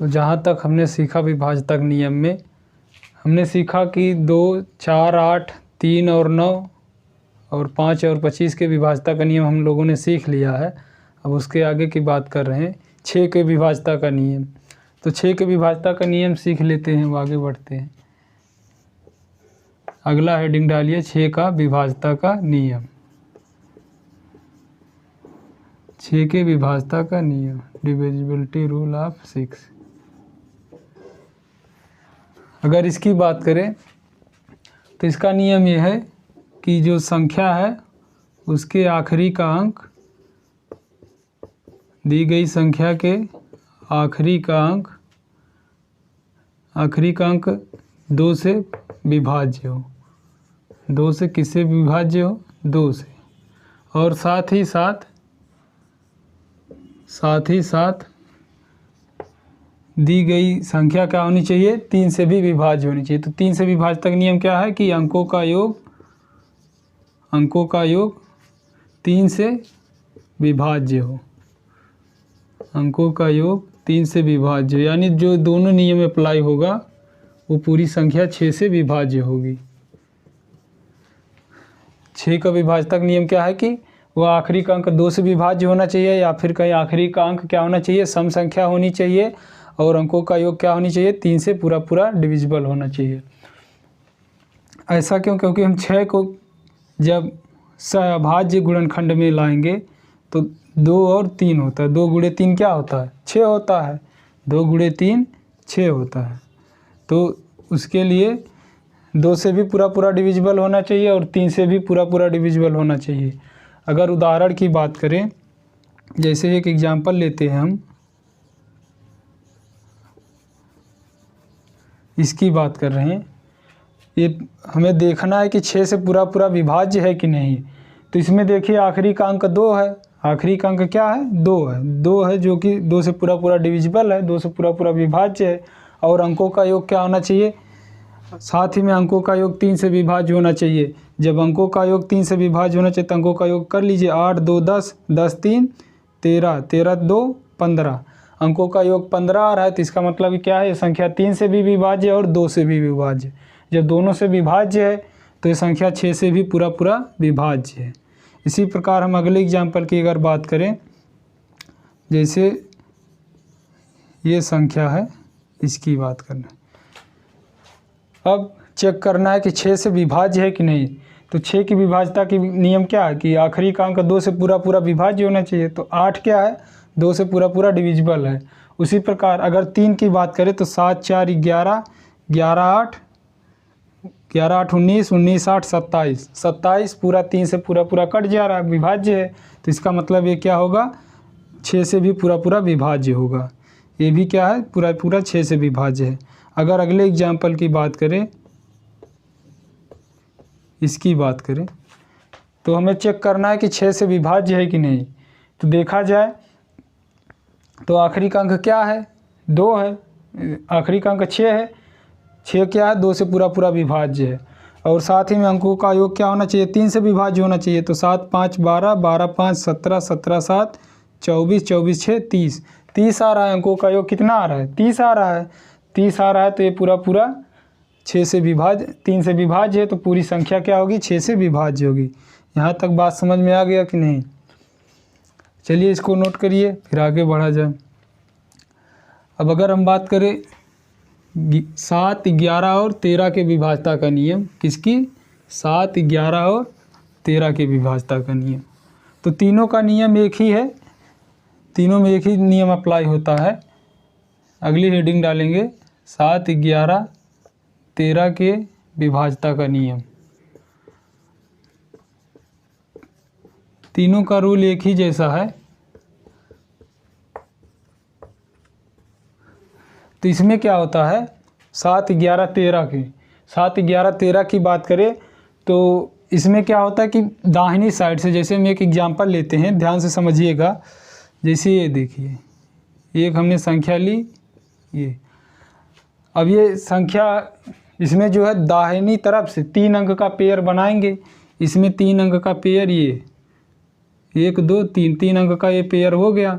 तो जहाँ तक हमने सीखा विभाजक नियम में, हमने सीखा कि 2, 4, 8, 3 और 9 और 5 और 25 के विभाजक का नियम हम लोगों ने सीख लिया है। अब उसके आगे की बात कर रहे हैं 6 के विभाजक का नियम। तो 6 के विभाजक का नियम सीख लेते हैं, वो आगे बढ़ते हैं। अगला हेडिंग डालिए 6 का विभाजक का नियम। 6 के विभाजक का नियम, डिविजिबिलिटी रूल ऑफ 6। अगर इसकी बात करें तो इसका नियम यह है कि जो संख्या है उसके आखिरी का अंक, दी गई संख्या के आखिरी का अंक 2 से विभाज्य हो। 2 से किससे विभाज्य हो? 2 से। और साथ ही साथ दी गई संख्या क्या होनी चाहिए? 3 से भी विभाज्य होनी चाहिए। तो 3 से विभाजक नियम क्या है कि अंकों का योग 3 से विभाज्य हो। अंकों का योग 3 से विभाज्य, यानी जो दोनों नियम अप्लाई होगा वो पूरी संख्या 6 से विभाज्य होगी। 6 का विभाजक नियम क्या है कि वो आखिरी का अंक 2 से विभाज्य होना चाहिए, या फिर कहीं आखिरी का अंक क्या होना चाहिए? सम संख्या होनी चाहिए, और अंकों का योग क्या होनी चाहिए? 3 से पूरा डिविजिबल होना चाहिए। ऐसा क्यों? क्योंकि हम 6 को जब सभाज्य गुणनखंड में लाएंगे तो 2 और 3 होता है। 2 गुणे 3 क्या होता है? 6 होता है। 2 गुणे 3 6 होता है। तो उसके लिए 2 से भी पूरा डिविजिबल होना चाहिए और 3 से भी पूरा डिविजिबल होना चाहिए। अगर उदाहरण की बात करें, जैसे एक एग्जाम्पल लेते हैं हम, इसकी बात कर रहे हैं। ये हमें देखना है कि 6 से पूरा विभाज्य है कि नहीं। तो इसमें देखिए आखिरी का अंक 2 है। आखिरी का अंक क्या है? 2 है। 2 है जो कि 2 से पूरा डिविजिबल है, 2 से पूरा विभाज्य है। और अंकों का योग क्या होना चाहिए? साथ ही में अंकों का योग 3 से विभाज्य होना चाहिए। जब अंकों का योग 3 से विभाज्य होना चाहिए तो अंकों का योग कर लीजिए। 8 2 10, 10 3 13, 13 2 15। अंकों का योग 15 आ रहा है, तो इसका मतलब क्या है? ये संख्या 3 से भी विभाज्य और 2 से भी विभाज्य। जब दोनों से विभाज्य है तो ये संख्या 6 से भी पूरा विभाज्य है। इसी प्रकार हम अगले एग्जाम्पल की अगर बात करें, जैसे ये संख्या है, इसकी बात करना। अब चेक करना है कि 6 से विभाज्य है कि नहीं। तो 6 की विभाज्यता की नियम क्या है कि आखिरी का अंक 2 से पूरा विभाज्य होना चाहिए। तो 8 क्या है? 2 से पूरा डिविजिबल है। उसी प्रकार अगर 3 की बात करें तो 7 4 11, 11 8, 11 8 19, 19 8 27, 27 पूरा 3 से पूरा कट जा रहा है, विभाज्य है। तो इसका मतलब ये क्या होगा? 6 से भी पूरा विभाज्य होगा। ये भी क्या है? पूरा 6 से विभाज्य है। अगर अगले एग्जाम्पल की बात करें, इसकी बात करें, तो हमें चेक करना है कि 6 से विभाज्य है कि नहीं। तो देखा जाए तो आखिरी का अंक क्या है? 2 है। आखिरी का अंक 6 है। 6 क्या है? 2 से पूरा विभाज्य है। और साथ ही में अंकों का योग क्या होना चाहिए? 3 से विभाज्य होना चाहिए। तो 7 5 12, 12 5 17, 17 7 24, 24 6 30, 30 आ रहा है। अंकों का योग कितना आ रहा है? 30 आ रहा है। 30 आ रहा है तो ये पूरा 6 से विभाज्य, 3 से विभाज्य है, तो पूरी संख्या क्या होगी? 6 से विभाज्य होगी। यहाँ तक बात समझ में आ गया कि नहीं? चलिए इसको नोट करिए, फिर आगे बढ़ा जाए। अब अगर हम बात करें 7 11 और 13 के विभाज्यता का नियम, किसकी? 7 11 और 13 के विभाज्यता का नियम। तो तीनों का नियम एक ही है, तीनों में एक ही नियम अप्लाई होता है। अगली हेडिंग डालेंगे 7 11 13 के विभाज्यता का नियम। तीनों का रूल एक ही जैसा है। तो इसमें क्या होता है? 7 11 13 की 7 11 13 की बात करें तो इसमें क्या होता है कि दाहिनी साइड से, जैसे हम एक एग्जांपल लेते हैं, ध्यान से समझिएगा। जैसे ये देखिए, एक हमने संख्या ली, ये अब ये संख्या, इसमें जो है दाहिनी तरफ से 3 अंक का पेयर बनाएंगे। इसमें 3 अंक का पेयर, ये 1 2 3 अंक का ये पेयर हो गया।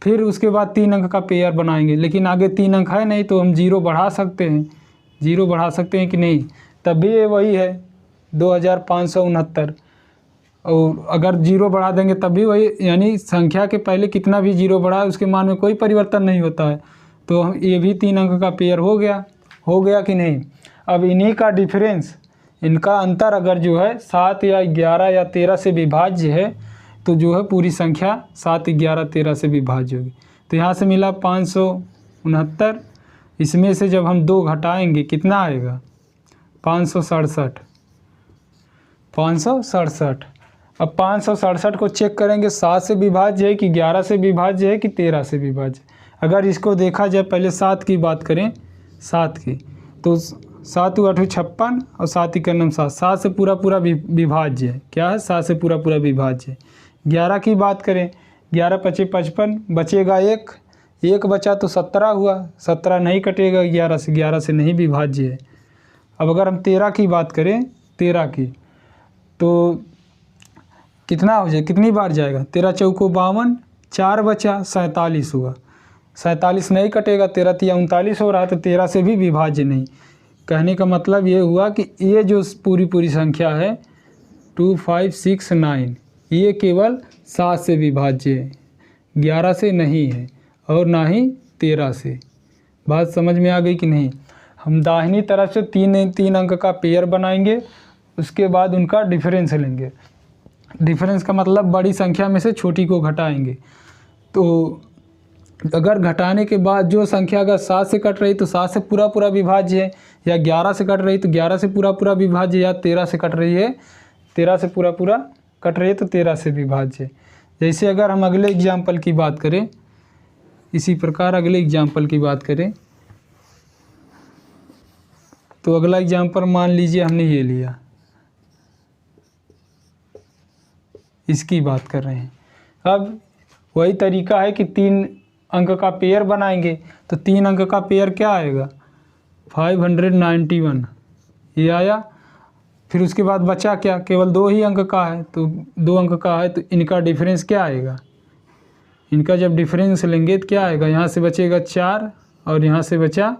फिर उसके बाद 3 अंक का पेयर बनाएंगे, लेकिन आगे 3 अंक है नहीं तो हम 0 बढ़ा सकते हैं, 0 बढ़ा सकते हैं कि नहीं, तब भी ये वही है 2569। और अगर 0 बढ़ा देंगे तब भी वही, यानी संख्या के पहले कितना भी 0 बढ़ा है उसके मान में कोई परिवर्तन नहीं होता है। तो हम ये भी 3 अंक का पेयर हो गया कि नहीं। अब इन्हीं का डिफरेंस, इनका अंतर अगर जो है 7 या 11 या 13 से विभाज्य है तो जो है पूरी संख्या 7, 11, 13 से विभाज्य होगी। तो यहाँ से मिला 569, इसमें से जब हम 2 घटाएंगे कितना आएगा 567। 567। अब 567 को चेक करेंगे 7 से विभाज्य है कि 11 से विभाज्य है कि 13 से विभाज्य। अगर इसको देखा जाए, पहले 7 की बात करें, 7 की, तो 7 × 8 = 56 और 7 × 9 = 7, 7 से पूरा विभाज्य है। क्या है? 7 से पूरा विभाज्य है। 11 की बात करें, 11 × 5 = 55, बचेगा 1 बचा तो 17 हुआ, 17 नहीं कटेगा 11 से नहीं विभाज्य है। अब अगर हम 13 की बात करें, 13 की, तो कितना हो जाए, कितनी बार जाएगा, 13 × 4 = 52, 4 बचा 47 हुआ, 47 नहीं कटेगा, 13 × 3 = 39 हो रहा है, तो 13 से भी विभाज्य नहीं। कहने का मतलब ये हुआ कि ये जो पूरी संख्या है 2569, ये केवल 7 से विभाज्य है, 11 से नहीं है और ना ही 13 से। बात समझ में आ गई कि नहीं। हम दाहिनी तरफ से 3 अंक का पेयर बनाएंगे, उसके बाद उनका डिफरेंस लेंगे। डिफरेंस का मतलब बड़ी संख्या में से छोटी को घटाएंगे। तो अगर घटाने के बाद जो संख्या अगर 7 से कट रही तो 7 से पूरा विभाज्य है, या 11 से कट रही तो 11 से पूरा विभाज्य, या 13 से कट रही है, 13 से पूरा कट रही है तो 13 से विभाज्य। जैसे अगर हम अगले एग्जाम्पल की बात करें, इसी प्रकार अगले एग्जाम्पल की बात करें, तो अगला एग्जाम्पल मान लीजिए हमने ये लिया, इसकी बात कर रहे हैं। अब वही तरीका है कि 3 अंक का पेयर बनाएंगे, तो 3 अंक का पेयर क्या आएगा 591, ये आया। फिर उसके बाद बचा क्या, केवल 2 ही अंक का है, तो 2 अंक का है तो इनका डिफरेंस क्या आएगा, इनका जब डिफरेंस लेंगे तो क्या आएगा, यहाँ से बचेगा 4 और यहाँ से बचा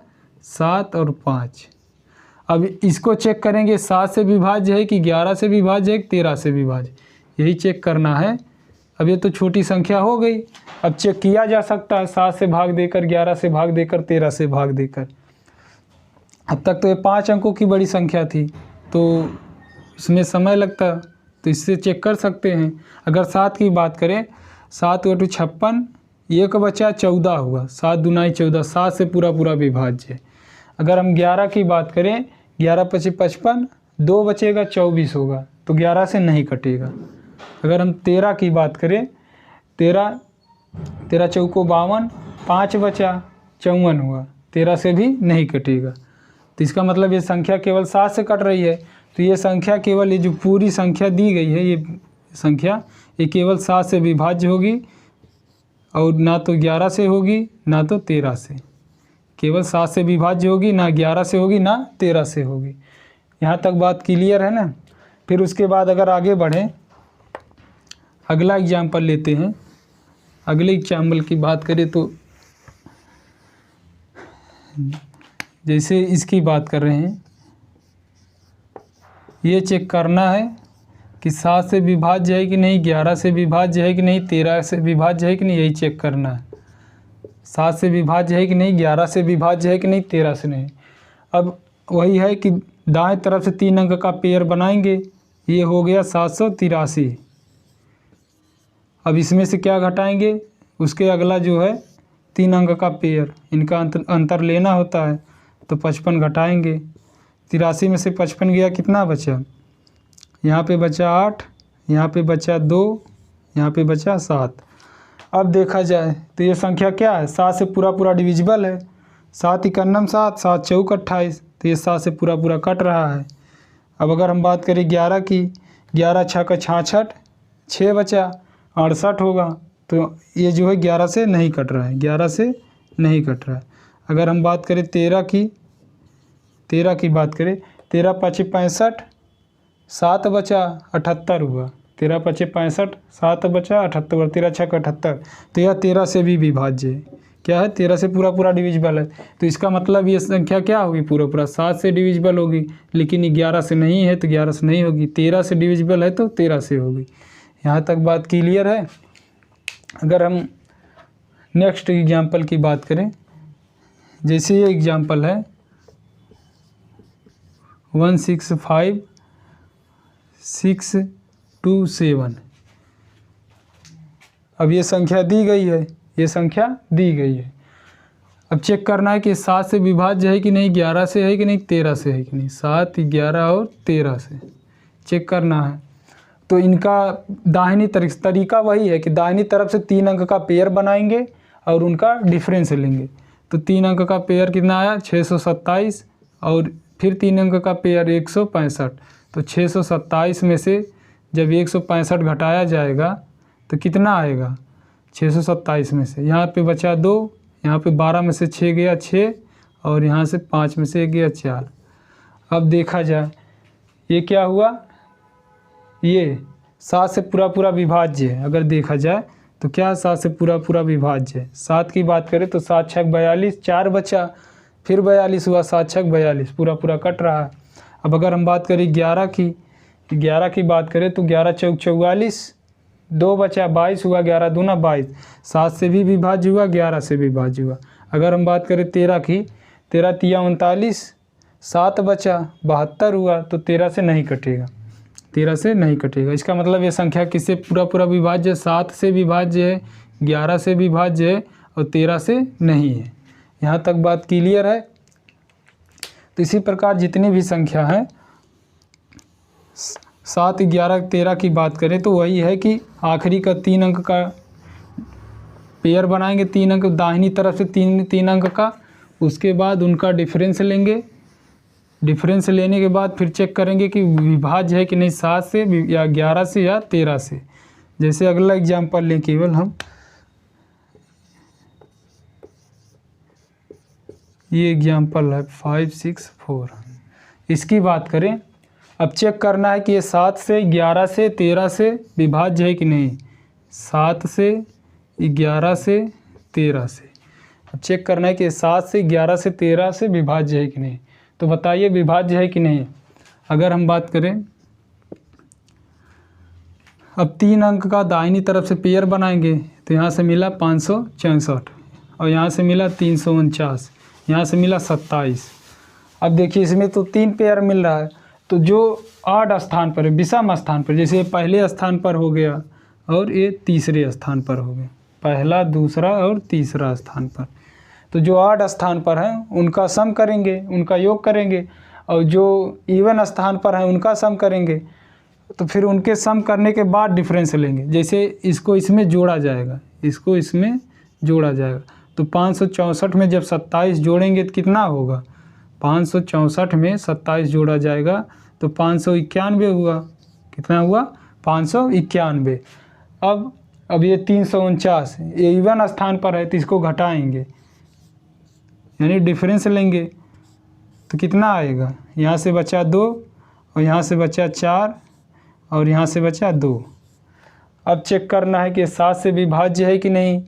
7 और 5। अब इसको चेक करेंगे 7 से विभाज्य है कि 11 से विभाज्य है कि 13 से विभाज्य, यही चेक करना है। अब ये तो छोटी संख्या हो गई, अब चेक किया जा सकता है 7 से भाग देकर, 11 से भाग देकर, 13 से भाग देकर। अब तक तो ये 5 अंकों की बड़ी संख्या थी, तो इसमें समय लगता, तो इससे चेक कर सकते हैं। अगर 7 की बात करें, 7 × 8 = 56, 1 बचा 14 हुआ, 7 × 2 = 14, 7 से पूरा विभाज्य। अगर हम 11 की बात करें, 11 × 5 = 55, 2 बचेगा 24 होगा, तो 11 से नहीं कटेगा। अगर हम 13 की बात करें, 13 × 4 = 52, 5 बचा 54 हुआ, 13 से भी नहीं कटेगा। तो इसका मतलब ये संख्या केवल 7 से कट रही है, तो ये संख्या केवल, ये जो पूरी संख्या दी गई है, ये संख्या ये केवल 7 से विभाज्य होगी, और ना तो 11 से होगी ना तो 13 से, केवल 7 से विभाज्य होगी, ना 11 से होगी ना 13 से होगी। यहाँ तक बात क्लियर है ना। फिर उसके बाद अगर आगे बढ़ें, अगला एग्जाम्पल लेते हैं। अगले एग्जाम्पल की बात करें तो जैसे इसकी बात कर रहे हैं, ये चेक करना है कि 7 से विभाज्य है कि नहीं, 11 से विभाज्य है कि नहीं, 13 से विभाज्य है कि नहीं, यही चेक करना है। 7 से विभाज्य है कि नहीं, 11 से विभाज्य है कि नहीं, 13 से नहीं। अब वही है कि दाएं तरफ से 3 अंक का पेयर बनाएंगे, ये हो गया 783। अब इसमें से क्या घटाएंगे, उसके अगला जो है 3 अंक का पेयर, इनका अंतर लेना होता है, तो 55 घटाएंगे। 83 में से 55 गया, कितना बचा, यहाँ पे बचा 8, यहाँ पे बचा 2, यहाँ पे बचा 7। अब देखा जाए तो ये संख्या क्या है, 7 से पूरा डिविजिबल है। 7 × 1 = 7, 7 × 4 = 28, तो ये 7 से पूरा कट रहा है। अब अगर हम बात करें 11 की, 11 × 6 = 66, 6 बचा 68 होगा, तो ये जो है 11 से नहीं कट रहा है, 11 से नहीं कट रहा है। अगर हम बात करें 13 की बात करें, 13 × 5 = 65, 7 बचा 78 हुआ, 13 पचे 65, 7 बचा 78, 13 छक 78। तो यह 13 से भी विभाज्य है। क्या है? 13 से पूरा पूरा डिविजिबल है। तो इसका मतलब ये संख्या क्या होगी? पूरा पूरा 7 से डिविजिबल होगी, लेकिन 11 से नहीं है तो 11 से नहीं होगी। 13 से डिविजिबल है तो 13 से होगी। यहाँ तक बात क्लियर है। अगर हम नेक्स्ट एग्जाम्पल की बात करें, जैसे ये एग्जाम्पल है 165,627। अब ये संख्या दी गई है, ये संख्या दी गई है। अब चेक करना है कि 7 से विभाज्य है कि नहीं, 11 से है कि नहीं, 13 से है कि नहीं। 7, 11 और 13 से चेक करना है। तो इनका दाहिनी तरीका वही है कि दाहिनी तरफ से 3 अंक का पेयर बनाएंगे और उनका डिफरेंस लेंगे। तो 3 अंक का पेयर कितना आया? 627, और फिर 3 अंक का पेयर 165। तो 627 में से जब 165 घटाया जाएगा तो कितना आएगा? 627 में से यहाँ पे बचा 2, यहाँ पे 12 में से 6 गया 6, और यहाँ से 5 में से 1 गया 4। अब देखा जाए ये क्या हुआ, ये 7 से पूरा पूरा विभाज्य है। अगर देखा जाए तो क्या 7 से पूरा पूरा विभाज्य है। 7 की बात करें तो 7 छक 42, 4 बचा, फिर 42 हुआ, 7 छक 42, पूरा पूरा कट रहा है। अब अगर हम बात करें 11 की बात करें तो 11 चौक 44, 2 बचा, 22 हुआ, 11 दूना 22। 7 से भी विभाज्य हुआ, 11 से भी विभाज्य हुआ। अगर हम बात करें 13 की, 13 तिया 39, 7 बचा, 72 हुआ, तो 13 से नहीं कटेगा, 13 से नहीं कटेगा। इसका मतलब ये संख्या किससे पूरा पूरा विभाज्य? 7 से विभाज्य है, 11 से विभाज्य है और 13 से नहीं है। यहाँ तक बात क्लियर है। तो इसी प्रकार जितनी भी संख्या है, 7, 11, 13 की बात करें तो वही है कि आखिरी का 3 अंक का पेयर बनाएंगे, 3 अंक दाहिनी तरफ से 3 अंक का, उसके बाद उनका डिफरेंस लेंगे। डिफरेंस लेने के बाद फिर चेक करेंगे कि विभाज्य है कि नहीं, 7 से या 11 से या 13 से। जैसे अगला एग्जाम्पल लें केवल हम, ये एग्जाम्पल है 564। इसकी बात करें, अब चेक करना है कि ये 7 से 11 से 13 से विभाज्य है कि नहीं। 7 से 11 से 13 से अब चेक करना है कि 7 से 11 से 13 से विभाज्य है कि नहीं। तो बताइए विभाज्य है कि नहीं। अगर हम बात करें, अब 3 अंक का दाहिनी तरफ से पेयर बनाएंगे तो यहाँ से मिला 564, और यहाँ से मिला 349, यहाँ से मिला 27। अब देखिए इसमें तो 3 पेयर मिल रहा है, तो जो आड स्थान पर है, विषम स्थान पर, जैसे पहले स्थान पर हो गया और ये तीसरे स्थान पर हो गया, पहला, दूसरा और तीसरा स्थान पर। तो जो आड स्थान पर है उनका सम करेंगे, उनका योग करेंगे, और जो इवन स्थान पर है उनका सम करेंगे। तो फिर उनके सम करने के बाद डिफरेंस लेंगे। जैसे इसको इसमें जोड़ा जाएगा, इसको इसमें जोड़ा जाएगा, तो 564 में जब 27 जोड़ेंगे तो कितना होगा? 564 में 27 जोड़ा जाएगा तो 591 हुआ। कितना हुआ? 591। अब ये 349 ये इवन स्थान पर है तो इसको घटाएंगे, यानी डिफरेंस लेंगे, तो कितना आएगा? यहाँ से बचा 2 और यहाँ से बचा 4 और यहाँ से बचा 2। अब चेक करना है कि 7 से विभाज्य है कि नहीं,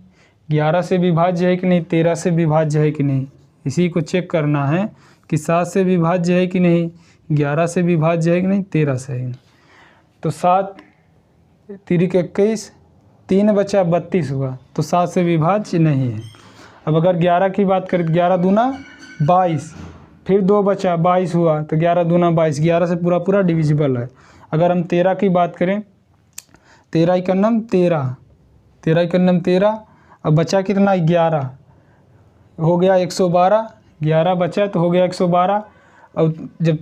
11 से विभाज्य है कि नहीं, 13 से विभाज्य है कि नहीं। इसी को चेक करना है कि 7 से विभाज्य है कि नहीं, 11 से विभाज्य है कि नहीं, 13 से है। तो 7 3 के 21, 3 बचा 32 हुआ, तो 7 से विभाज्य नहीं है। अब अगर 11 की बात करें तो 11 दूना 22, फिर 2 बचा 22 हुआ, तो 11 दूना 22, 11 से पूरा पूरा डिविजिबल है। अगर हम 13 की बात करें, 13 इकन्नम 13, 13 इकन्नम 13, अब बचा कितना? 11 हो गया 112, 11 बचा तो हो गया 112। अब जब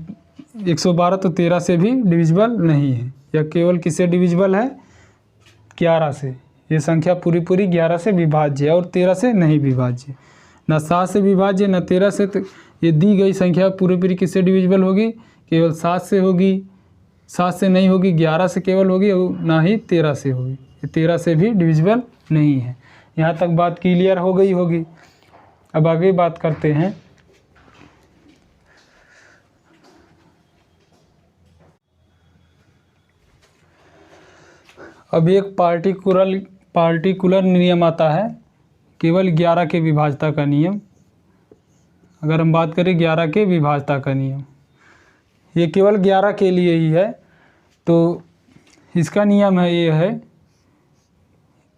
112 तो 13 से भी डिविजिबल नहीं है, या केवल किससे डिविजिबल है? 11 से। ये संख्या पूरी पूरी 11 से विभाज्य है और 13 से नहीं विभाज्य, ना 7 से विभाज्य ना 13 से। तो ये दी गई संख्या पूरी पूरी किससे डिविजिबल होगी? केवल 7 से होगी, 7 से नहीं होगी, 11 से केवल होगी, और ना ही 13 से होगी। ये 13 से भी डिविजिबल नहीं है। यहाँ तक बात क्लियर हो गई होगी। अब आगे बात करते हैं। अब एक पार्टिकुलर नियम आता है, केवल 11 के विभाज्यता का नियम। अगर हम बात करें 11 के विभाज्यता का नियम, ये केवल 11 के लिए ही है। तो इसका नियम है, ये है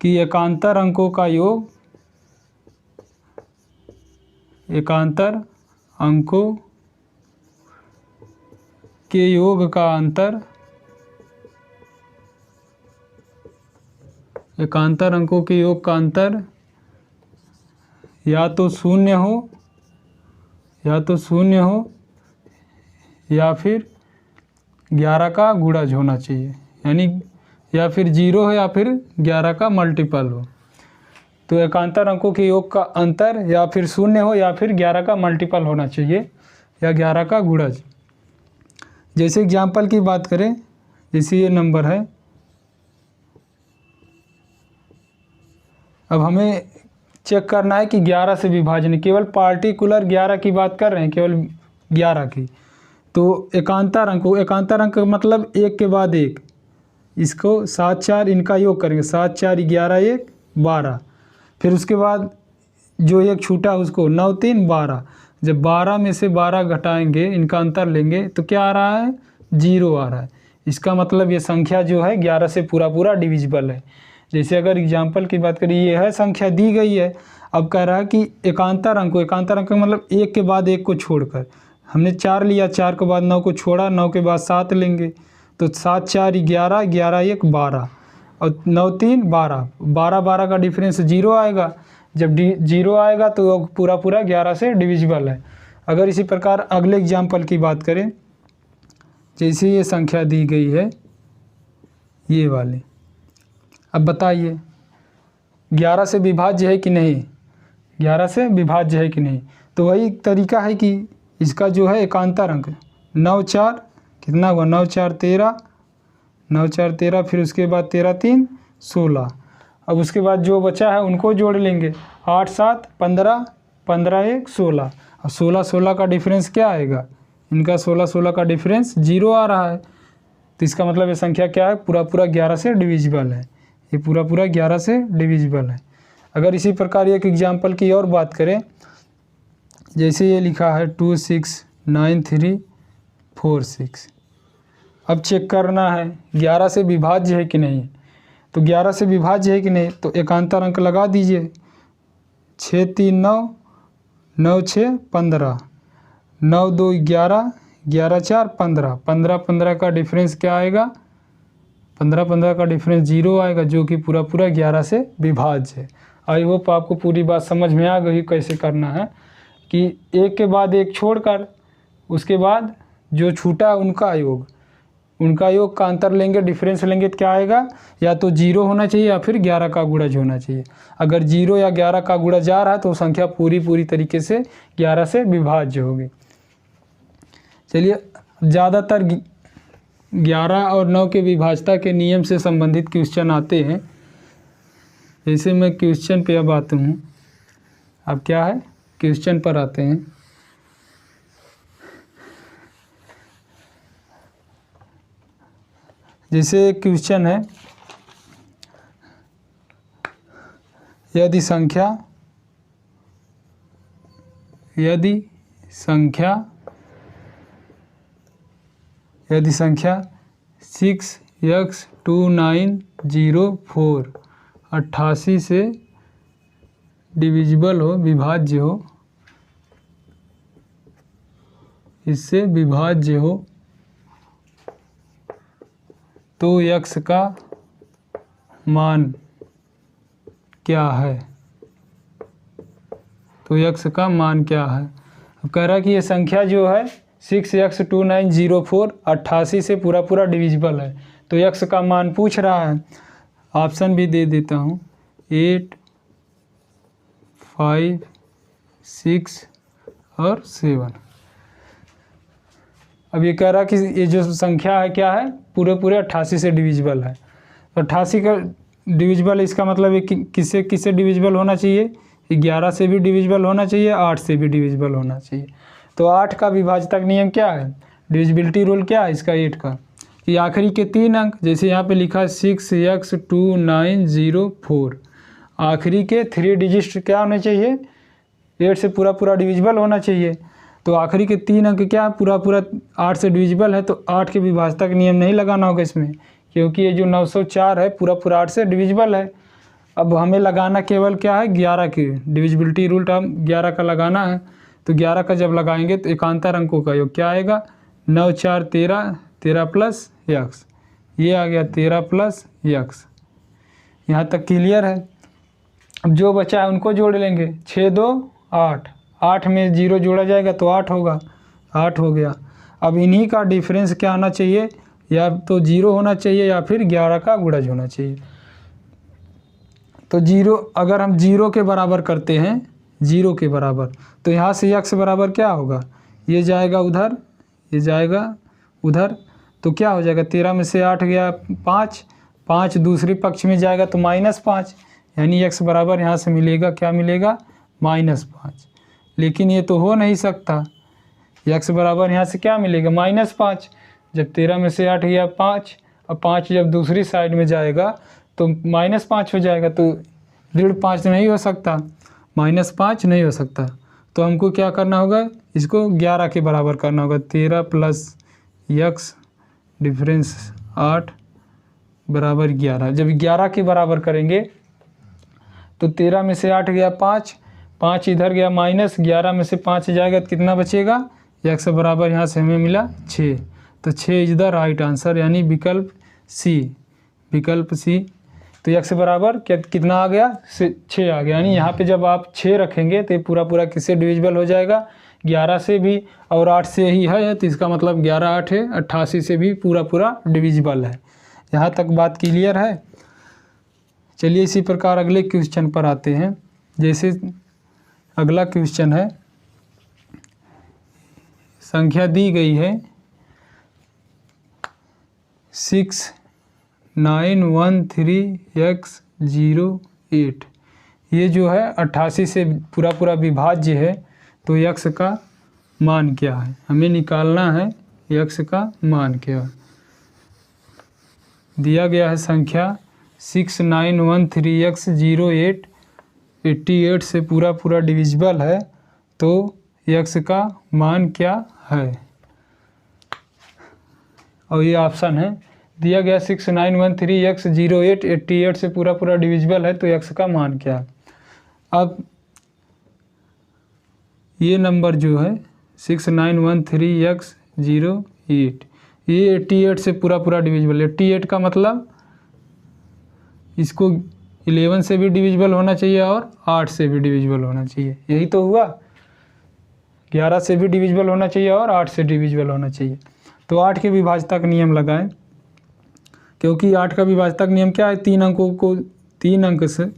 कि एकांतर अंकों का योग, एकांतर अंकों के योग का अंतर, एकांतर अंकों के योग का अंतर या तो शून्य हो, या तो शून्य हो या फिर 11 का गुणज होना चाहिए, यानी या फिर 0 हो या फिर 11 का मल्टीपल हो। तो एकांतर अंकों के योग का अंतर या फिर शून्य हो या फिर 11 का मल्टीपल होना चाहिए या 11 का गुणज। जैसे एग्जाम्पल की बात करें, जैसे ये नंबर है, अब हमें चेक करना है कि 11 से विभाजन, केवल पार्टिकुलर 11 की बात कर रहे हैं, केवल 11 की। तो एकांतर अंक मतलब एक के बाद एक, इसको 7 4 इनका योग करेंगे, 7 4 11 1 12, फिर उसके बाद जो एक छूटा उसको 9 3 12। जब 12 में से 12 घटाएंगे, इनका अंतर लेंगे तो क्या आ रहा है, 0 आ रहा है। इसका मतलब ये संख्या जो है 11 से पूरा डिविजिबल है। जैसे अगर एग्जाम्पल की बात करें, ये है संख्या दी गई है, अब कह रहा है कि एकांतर अंक मतलब एक के बाद एक को छोड़कर, हमने 4 लिया, 4 के बाद 9 को छोड़ा, 9 के बाद 7 लेंगे, तो 7 4 11 11 1 12 और 9 3 12, 12 का डिफरेंस 0 आएगा। जब 0 आएगा तो पूरा 11 से डिविजिबल है। अगर इसी प्रकार अगले एग्जाम्पल की बात करें, जैसे ये संख्या दी गई है ये वाली, अब बताइए 11 से विभाज्य है कि नहीं, 11 से विभाज्य है कि नहीं। तो वही तरीका है कि इसका जो है एकांतर अंक 9 4 कितना हुआ, 9 4 13, 9 4 13, फिर उसके बाद 13 3 16। अब उसके बाद जो बचा है उनको जोड़ लेंगे, 8 7 15, 15 1 16, और 16 16 का डिफरेंस क्या आएगा, इनका 16 16 का डिफरेंस 0 आ रहा है। तो इसका मतलब ये संख्या क्या है, पूरा 11 से डिविजिबल है, ये पूरा 11 से डिविजिबल है। अगर इसी प्रकार एक एग्जाम्पल की और बात करें, जैसे ये लिखा है 2 6 9 3 4 6। अब चेक करना है 11 से विभाज्य है कि नहीं। तो 11 से विभाज्य है कि नहीं, तो एकांतर अंक लगा दीजिए, 6 3 9 9 6 15, 9 2 11 11 4 15, 15 15 का डिफरेंस क्या आएगा, 15 15 का डिफरेंस 0 आएगा, जो कि पूरा 11 से विभाज्य है। आई होप आपको पूरी बात समझ में आ गई कैसे करना है, कि एक के बाद एक छोड़कर उसके बाद जो छूटा उनका योग का अंतर लेंगे, डिफरेंस लेंगे तो क्या आएगा, या तो 0 होना चाहिए या फिर 11 का गुणज होना चाहिए। अगर 0 या 11 का गुणज आ रहा है तो संख्या पूरी तरीके से 11 से विभाज्य होगी। चलिए, ज़्यादातर 11 और 9 के विभाज्यता के नियम से संबंधित क्वेश्चन आते हैं। जैसे मैं क्वेश्चन पे अब आता हूँ, अब क्या है, क्वेश्चन पर आते हैं। जैसे क्वेश्चन है, यदि संख्या 6x2904 88 से डिविजिबल हो, विभाज्य हो, इससे विभाज्य हो, तो x का मान क्या है, तो x का मान क्या है। अब कह रहा है कि ये संख्या जो है 6x2904 88 से पूरा डिविजिबल है, तो x का मान पूछ रहा है। ऑप्शन भी दे देता हूँ, 8 5 6 और 7। अब ये कह रहा है कि ये जो संख्या है क्या है, पूरे 88 से डिविजिबल है। तो 88 का डिविजिबल, इसका मतलब ये किससे डिविजिबल होना चाहिए, 11 से भी डिविजिबल होना चाहिए, 8 से भी डिविजिबल होना चाहिए। तो 8 का विभाज्यता नियम क्या है, डिविजिबिलिटी रूल क्या है इसका, 8 का। कि आखिरी के 3 अंक, जैसे यहाँ पे लिखा है 6x2904, आखिरी के 3 डिजिट क्या होने चाहिए, 8 से पूरा पूरा डिविजिबल होना चाहिए। तो आखिरी के 3 अंक क्या पूरा पूरा 8 से डिविजिबल है, तो 8 के विभाजक नियम नहीं लगाना होगा इसमें, क्योंकि ये जो 904 है पूरा पूरा 8 से डिविजिबल है। अब हमें लगाना केवल क्या है, 11 की डिविजिबिलिटी रूल हम 11 का लगाना है। तो 11 का जब लगाएंगे तो एकांतर अंकों का योग क्या आएगा, 9 4 13, 13 प्लस यक्स, ये आ गया 13 प्लस यक्स। यहाँ तक क्लियर है। अब जो बचा है उनको जोड़ लेंगे, 6 2 8, 8 में 0 जोड़ा जाएगा तो 8 होगा, 8 हो गया। अब इन्हीं का डिफरेंस क्या आना चाहिए, या तो 0 होना चाहिए या फिर 11 का गुणज होना चाहिए। तो 0 अगर हम 0 के बराबर करते हैं, 0 के बराबर, तो यहाँ से यक्स बराबर क्या होगा, ये जाएगा उधर, ये जाएगा उधर, तो क्या हो जाएगा, 13 में से 8 गया 5, 5 दूसरे पक्ष में जाएगा तो -5, यानी यक्स बराबर यहाँ से मिलेगा, क्या मिलेगा, -5। लेकिन ये तो हो नहीं सकता, यक्स बराबर यहाँ से क्या मिलेगा, -5। जब 13 में से 8 गया 5, अब 5 जब दूसरी साइड में जाएगा तो -5 हो जाएगा, तो ऋण 5 नहीं हो सकता, -5 नहीं हो सकता। तो हमको क्या करना होगा, इसको 11 के बराबर करना होगा, 13 प्लस यक्स डिफरेंस 8 बराबर 11। जब 11 के बराबर करेंगे तो 13 में से 8 गया 5, 5 इधर गया माइनस, 11 में से 5 जाएगा तो कितना बचेगा, यक्स बराबर यहाँ से हमें मिला 6। तो 6 इज द राइट आंसर, यानी विकल्प सी, विकल्प सी। तो यक्स बराबर कितना आ गया, 6 आ गया। यानी यहाँ पे जब आप 6 रखेंगे तो ये पूरा पूरा किससे डिविजिबल हो जाएगा, 11 से भी, और 8 से ही है, तो इसका मतलब 11 8 है, 88 से भी पूरा पूरा डिविजिबल है। यहाँ तक बात क्लियर है। चलिए इसी प्रकार अगले क्वेश्चन पर आते हैं। जैसे अगला क्वेश्चन है, संख्या दी गई है 6913x08, ये जो है 88 से पूरा पूरा विभाज्य है, तो यक्स का मान क्या है, हमें निकालना है यक्स का मान क्या है। दिया गया है संख्या 6913x08 88 से पूरा पूरा डिविजिबल है, तो यक्स का मान क्या है। और ये ऑप्शन है, दिया गया 6913x08 88 से पूरा पूरा डिविजिबल है, तो यक्स का मान क्या है। अब ये नंबर जो है 6913x08, ये 88 से पूरा पूरा डिविजिबल है। 88 का मतलब इसको 11 से भी डिविजिबल होना चाहिए और 8 से भी डिविजिबल होना चाहिए, यही तो हुआ। 11 से भी डिविजिबल होना चाहिए और 8 से डिविजिबल होना चाहिए। तो 8 के विभाजक नियम लगाएं, क्योंकि 8 का विभाजक नियम क्या है, 3 अंकों को 3 अंक से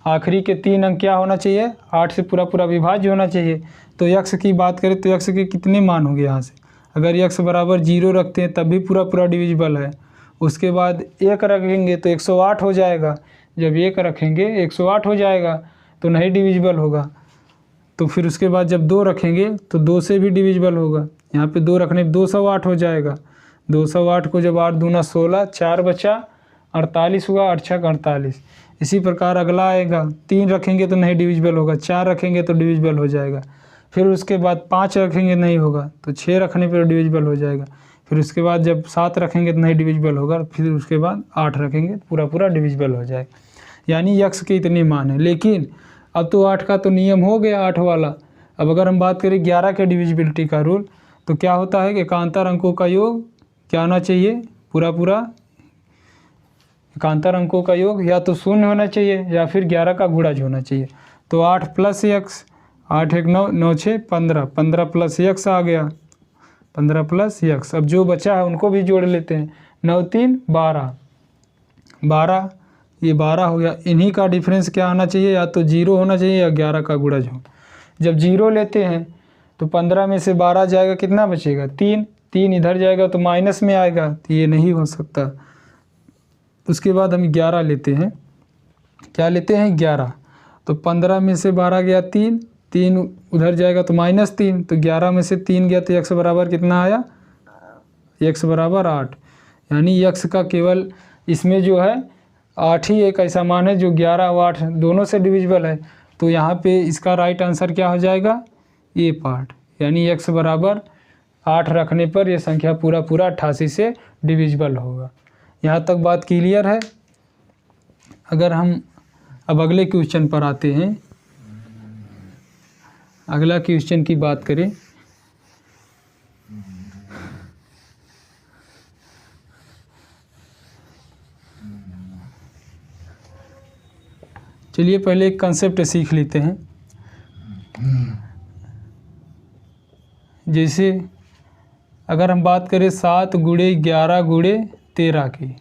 आखिरी के 3 अंक क्या होना चाहिए, 8 से पूरा पूरा विभाज्य होना चाहिए। तो यक्स की बात करें तो यक्स के कितने मान होंगे यहाँ से, अगर यक्स बराबर 0 रखते हैं तब भी पूरा पूरा डिविजिबल है। उसके बाद 1 रखेंगे तो 108 हो जाएगा, जब 1 रखेंगे 108 हो जाएगा तो नहीं डिविजिबल होगा। तो फिर उसके बाद जब 2 रखेंगे तो 2 से भी डिविजिबल होगा, यहाँ पे 2 रखने पर 208 हो जाएगा। 208 को जब 8 दूना 16, 4 बचा 48 हुआ, 8 छक 48। इसी प्रकार अगला आएगा, 3 रखेंगे तो नहीं डिविजिबल होगा, 4 रखेंगे तो डिविजिबल हो जाएगा। फिर उसके बाद 5 रखेंगे नहीं होगा, तो 6 रखने पर डिविजिबल हो जाएगा। फिर उसके बाद जब 7 रखेंगे तो नहीं डिविजिबल होगा, फिर उसके बाद 8 रखेंगे पूरा पूरा डिविजिबल हो जाएगा। यानी यक्स के इतने मान है। लेकिन अब तो 8 का तो नियम हो गया, 8 वाला। अब अगर हम बात करें 11 के डिविजिबिलिटी का रूल, तो क्या होता है कि एकांतर अंकों का योग क्या होना चाहिए, पूरा पूरा एकांतर अंकों का योग या तो 0 होना चाहिए या फिर 11 का गुणज होना चाहिए। तो 8 प्लस यक्स, 8 1 9 9 6 15, 15 प्लस यक्स आ गया, 15 प्लस यक्स। अब जो बचा है उनको भी जोड़ लेते हैं, 9 3 12, 12 ये 12 हो गया। इन्हीं का डिफरेंस क्या होना चाहिए, या तो 0 होना चाहिए या 11 का गुणज हो। जब 0 लेते हैं तो 15 में से 12 जाएगा, कितना बचेगा, 3, 3 इधर जाएगा तो माइनस में आएगा, तो ये नहीं हो सकता। उसके बाद हम 11 लेते हैं, क्या लेते हैं 11, तो 15 में से 12 गया 3, 3 उधर जाएगा तो -3, तो 11 में से 3 गया तो x बराबर कितना आया, x बराबर 8। यानी x का केवल इसमें जो है 8 ही एक ऐसा मान है जो 11 और 8 दोनों से डिविजिबल है। तो यहाँ पे इसका राइट आंसर क्या हो जाएगा, ए पार्ट, यानी x बराबर 8 रखने पर यह संख्या पूरा 88 से डिविजिबल होगा। यहाँ तक बात क्लियर है। अगर हम अब अगले क्वेश्चन पर आते हैं, अगला क्वेश्चन की बात करें, चलिए पहले एक कंसेप्ट सीख लेते हैं। जैसे अगर हम बात करें 7 गुणे 11 गुणे 13 की,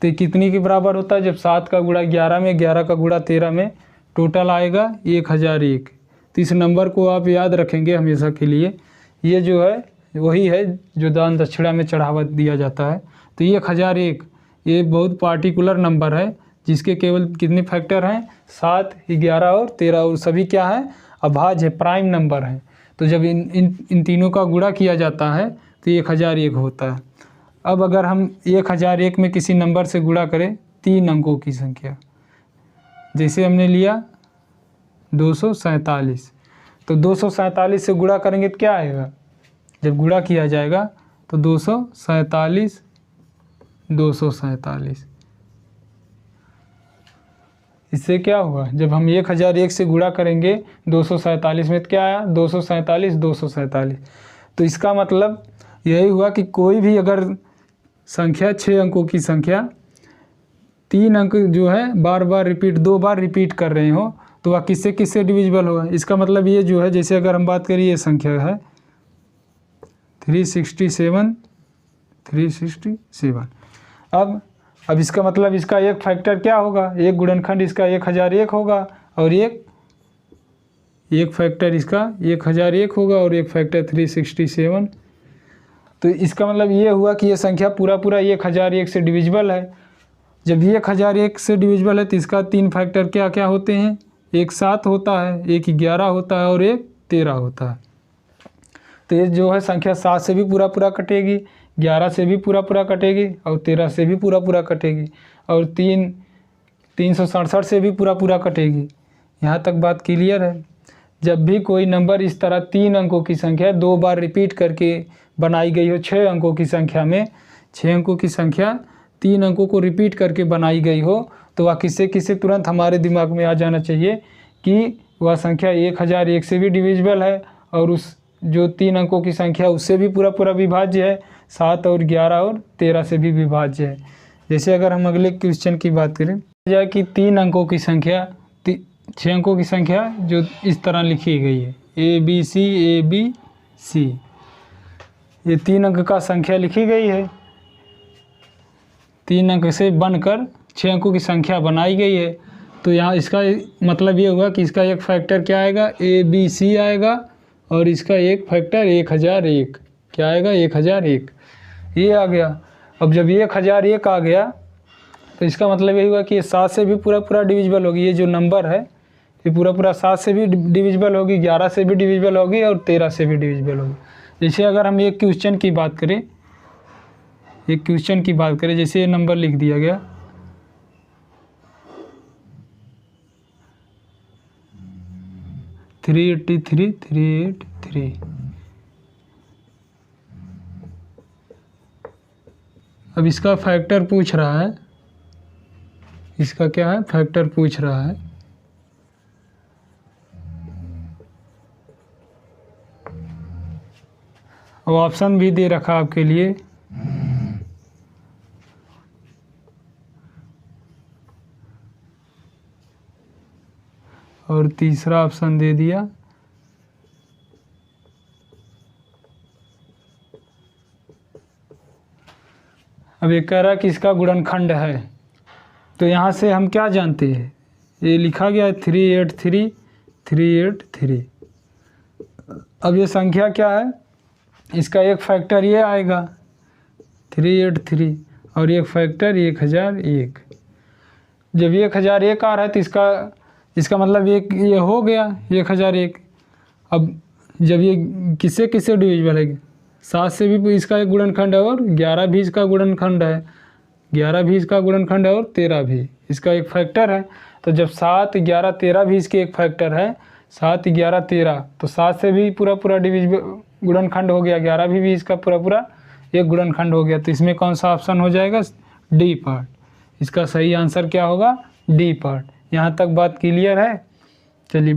तो कितनी के बराबर होता है, जब 7 का गुणा 11 में, 11 का गुणा 13 में, टोटल आएगा 1001। तो इस नंबर को आप याद रखेंगे हमेशा के लिए। ये जो है वही है जो दान दक्षिणा में चढ़ावा दिया जाता है। तो 1001 ये बहुत पार्टिकुलर नंबर है जिसके केवल कितने फैक्टर हैं, 7, 11 और 13, और सभी क्या है, अभाज्य है, प्राइम नंबर है। तो जब इन तीनों का गुणा किया जाता है तो 1001 होता है। अब अगर हम 1001 में किसी नंबर से गुणा करें 3 अंकों की संख्या, जैसे हमने लिया 247, तो 247 से गुणा करेंगे तो क्या आएगा, जब गुणा किया जाएगा तो 247 247, इससे क्या हुआ, जब हम 1001 से गुणा करेंगे 247 में तो क्या आया, 247 247। तो इसका मतलब यही हुआ कि कोई भी अगर संख्या 6 अंकों की संख्या 3 अंक जो है बार बार रिपीट, 2 बार रिपीट कर रहे हो, तो वह किससे किससे डिविजिबल होगा। इसका मतलब ये जो है, जैसे अगर हम बात करें ये संख्या है 367। अब इसका मतलब इसका एक फैक्टर क्या होगा, एक गुणनखंड इसका 1001 होगा, और एक फैक्टर इसका 1001 होगा, और एक फैक्टर 367। तो इसका मतलब ये हुआ कि ये संख्या पूरा 1001 से डिविजिबल है। जब 1001 से डिविजिबल है तो इसका 3 फैक्टर क्या क्या होते हैं, एक 7 होता है, एक 11 होता है, और एक 13 होता है। तो ये जो है संख्या 7 से भी पूरा कटेगी, 11 से भी पूरा कटेगी, और 13 से भी पूरा कटेगी, और 367 से भी पूरा कटेगी। यहाँ तक बात क्लियर है। जब भी कोई नंबर इस तरह 3 अंकों की संख्या 2 बार रिपीट करके बनाई गई हो, 6 अंकों की संख्या में 6 अंकों की संख्या 3 अंकों को रिपीट करके बनाई गई हो, तो वह किससे किससे तुरंत हमारे दिमाग में आ जाना चाहिए कि वह संख्या 1001 से भी डिविजिबल है, और उस जो 3 अंकों की संख्या उससे भी पूरा विभाज्य है, 7 और 11 और 13 से भी विभाज्य है। जैसे अगर हम अगले क्वेश्चन की बात करें जाए कि 3 अंकों की संख्या 6 अंकों की संख्या जो इस तरह लिखी गई है ABC, ये 3 अंक का संख्या लिखी गई है, 3 अंक से बनकर 6 अंकों की संख्या बनाई गई है। तो यहाँ इसका मतलब ये हुआ कि इसका एक फैक्टर क्या आएगा, ABC आएगा, और इसका एक फैक्टर 1001 क्या आएगा, 1001 ये आ गया। अब जब 1001 आ गया तो इसका मतलब यही हुआ कि ये 7 से भी पूरा डिविजिबल होगी। ये जो नंबर है ये पूरा 7 से भी डिविजिबल होगी, 11 से भी डिविजिबल होगी, और 13 से भी डिविजिबल होगी। जैसे अगर हम एक क्वेश्चन की बात करें, जैसे ये नंबर लिख दिया गया 383। अब इसका फैक्टर पूछ रहा है, इसका क्या है, फैक्टर पूछ रहा है। अब ऑप्शन भी दे रखा आपके लिए, और तीसरा ऑप्शन दे दिया। अब ये कह रहा है कि इसका गुणनखंड है, तो यहाँ से हम क्या जानते हैं, ये लिखा गया है 383। अब ये संख्या क्या है, इसका एक फैक्टर ये आएगा 383, और एक फैक्टर 1001। जब 1001 आ रहा है तो इसका मतलब ये हो गया 1001। अब जब ये किससे किससे डिविजिबल है, 7 से भी इसका एक गुणनखंड है और 11 भी इसका गुणनखंड है, 11 भी इसका गुणनखंड है और 13 भी इसका एक फैक्टर है। तो जब 7, 11, 13 भी इसके एक फैक्टर है, 7, 11, 13, तो 7 से भी पूरा डिविजिबल गुणनखंड हो गया, 11 भी इसका पूरा एक गुणनखंड हो गया। तो इसमें कौन सा ऑप्शन हो जाएगा? D part. इसका सही आंसर क्या होगा? D part. यहाँ तक बात क्लियर है? चलिए।